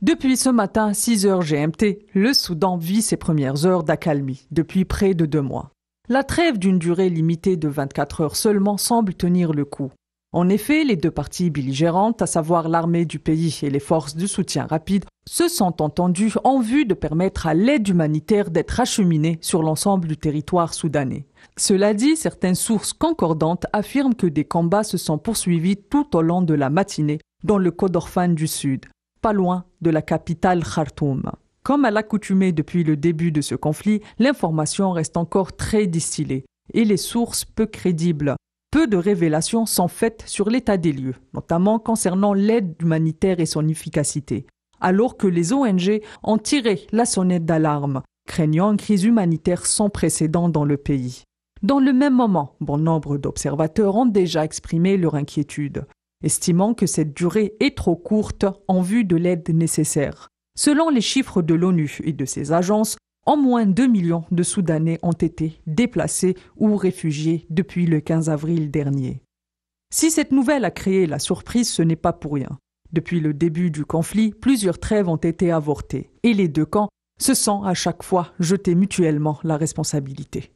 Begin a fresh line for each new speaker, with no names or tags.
Depuis ce matin, 6 heures GMT, le Soudan vit ses premières heures d'accalmie depuis près de 2 mois. La trêve d'une durée limitée de 24 heures seulement semble tenir le coup. En effet, les deux parties belligérantes, à savoir l'armée du pays et les forces de soutien rapide, se sont entendues en vue de permettre à l'aide humanitaire d'être acheminée sur l'ensemble du territoire soudanais. Cela dit, certaines sources concordantes affirment que des combats se sont poursuivis tout au long de la matinée dans le Kordofan du Sud, pas loin de la capitale Khartoum. Comme à l'accoutumée depuis le début de ce conflit, l'information reste encore très distillée et les sources peu crédibles. Peu de révélations sont faites sur l'état des lieux, notamment concernant l'aide humanitaire et son efficacité, alors que les ONG ont tiré la sonnette d'alarme, craignant une crise humanitaire sans précédent dans le pays. Dans le même moment, bon nombre d'observateurs ont déjà exprimé leur inquiétude, estimant que cette durée est trop courte en vue de l'aide nécessaire. Selon les chiffres de l'ONU et de ses agences, au moins 2 millions de Soudanais ont été déplacés ou réfugiés depuis le 15 avril dernier. Si cette nouvelle a créé la surprise, ce n'est pas pour rien. Depuis le début du conflit, plusieurs trêves ont été avortées et les deux camps se sont à chaque fois jetés mutuellement la responsabilité.